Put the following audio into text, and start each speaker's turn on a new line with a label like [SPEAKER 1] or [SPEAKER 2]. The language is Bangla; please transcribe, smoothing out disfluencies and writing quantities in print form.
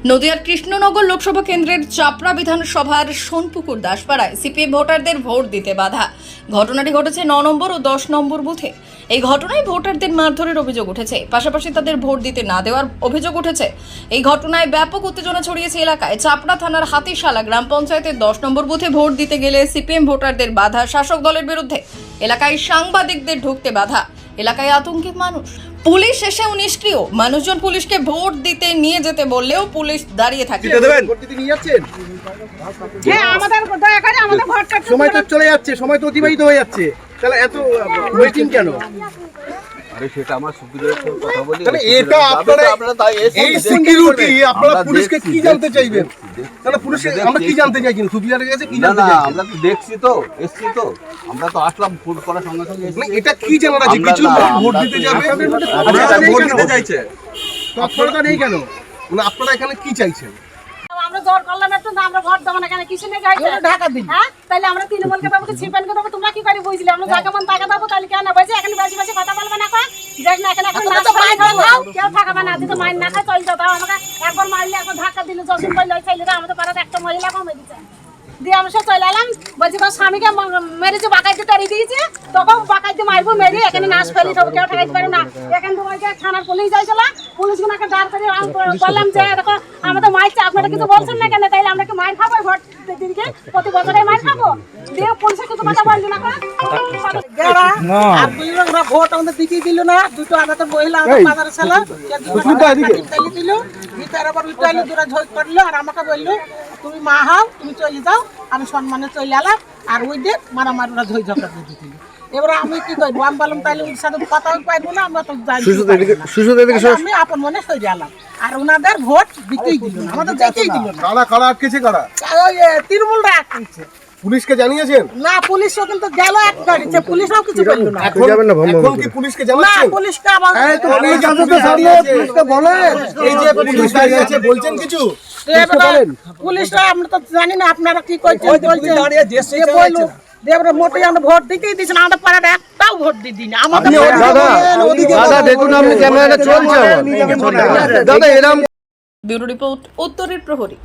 [SPEAKER 1] নদিয়ার কৃষ্ণনগর লোকসভা কেন্দ্রের চাপড়া বিধানসভার সোনপুকুর দাসপাড়ায় সিপিএম ভোটারদের ভোট দিতে বাধা। ঘটনাটি ঘটেছে 9 নম্বর ও 10 নম্বর বুথে। এই ঘটনায় ভোটারদের মারধরের অভিযোগ উঠেছে, পাশাপাশি তাদের ভোট দিতে না দেওয়ার অভিযোগ উঠেছে। এই ঘটনায় ব্যাপক উত্তেজনা ছড়িয়েছে এলাকায়। চাপড়া থানার হাতিশালা গ্রাম পঞ্চায়েতের 10 নম্বর বুথে ভোট দিতে গেলে সিপিএম ভোটারদের বাধা শাসক দলের বিরুদ্ধে। এলাকায় সাংবাদিকদের ঢুকতে বাধা। এলাকায় আতঙ্কিত মানুষ। পুলিশ এসেও নিষ্ক্রিয়। মানুষজন পুলিশকে ভোট দিতে নিয়ে যেতে বললেও পুলিশ দাঁড়িয়ে থাকে।
[SPEAKER 2] সময় তো চলে যাচ্ছে, সময় তো অতিবাহিত হয়ে যাচ্ছে, তাহলে এত ওয়েটিং কেন?
[SPEAKER 3] আরে সেটা আমার সুবিধার কথা বলি।
[SPEAKER 2] তাহলে এটা আপনারা এই সিকিউরিটি আপনারা পুলিশকে কি জানতে চাইবেন? তাহলে পুলিশকে আমরা কি জানতে চাই? কিন্তু সুবিধার কাছে কি জানতে চাই?
[SPEAKER 3] আমরা তো দেখছি তো, এসছি তো, আমরা তো আসলাম ভোট করার সঙ্গে সঙ্গে।
[SPEAKER 2] এটা কি জানার আছে? কিছু ভোট দিতে যাবে,
[SPEAKER 3] আচ্ছা ভোট দিতে চাইছে,
[SPEAKER 2] তৎপরতা নেই কেন? মানে আপনারা এখানে কি চাইছেন?
[SPEAKER 4] আমরা জোর করলাম একটু না, আমরা ভোট দেবো না কেন? কিছু নেই যাইছে ঢাকা দিন। হ্যাঁ, তাহলে আমরা তৃণমূলকে দেবো কি ছিপানকে দেবো? তোমরা কি করে বুঝলে? আমরা জায়গা মন টাকা দেবো, তাহলে কেন বলছি এখানে বেশি বেশি কথা বলবে না? দেখ না এখানে এখন কেউ থাকবে না, যদি মাইন না খায় চলে যাও। আমাকে একবার মারলে একবার ধাক্কা দিলে জসিম বললে ওই ছেলেরা আমাদের পাড়াতে একটা মহিলা কমে দিচ্ছে দিয়ে আমরা সে চলে এলাম। বলছি স্বামীকে মেরেছে, বাঁকাইতে তাড়ি দিয়েছে, তখন বাঁকাইতে মারবো, মেরে এখানে নাশ ফেলি সব, কেউ ঠেকাইতে পারে না। এখান থেকে থানার পুলিশ যাইছিল, পুলিশগুলোকে দাঁড় করে বললাম যে দেখো আমাদের মারছে, আপনারা কিছু বলছেন না কেন? তাইলে আমরা কি মার খাবো? ভোট দিদিকে প্রতি বছরে মার খাবো? দিয়ে পুলিশে কিছু কথা বললি না। আর ভোট আমাদের দিতে দিল না। দুটো আমাদের মহিলা বাজার ছিল দিল, ভিতরে আবার উঠাইলো, দূরে ঝোঁক করলো আর আমাকে বললো তুমি মা হও, তুমি চলে যাও। আমি সম্মানে চলে এলাম, আর ওই দিন মারামারি ওরা ঝই ঝগড়া দিয়ে দিল। এবার আমি কি করবো? আমি বললাম তাহলে ওর সাথে কথা পাইবো না, আমরা তো আমি আপন মনে সরে এলাম। আর ওনাদের ভোট দিতেই দিল না, আমাদের যেতেই দিল না।
[SPEAKER 2] কারা আটকেছে? কারা?
[SPEAKER 4] তৃণমূলরা আটকেছে।
[SPEAKER 2] পুলিশকে জানিয়েছেন?
[SPEAKER 4] না, পুলিশও কিন্তু গেল এক গাড়িতে, পুলিশও কিছু বললো না।
[SPEAKER 2] এখন কি পুলিশকে
[SPEAKER 4] না,
[SPEAKER 2] জানাচ্ছেন?
[SPEAKER 4] পুলিশকে আবার
[SPEAKER 2] পুলিশকে বলে এই যে পুলিশ দাঁড়িয়ে আছে, বলছেন কিছু?
[SPEAKER 4] পুলিশরা আমরা তো জানি না আপনারা কি করছেন বলছেন। দেবরা মোটে আমরা ভোট দিতেই দিচ্ছি না, আমাদের পাড়াটা একটাও ভোট দিদি না। আমাদের
[SPEAKER 2] দেখুন আপনি ক্যামেরাটা চলছে। দাদা এরকম
[SPEAKER 1] ব্যুরো রিপোর্ট, উত্তরের প্রহরী।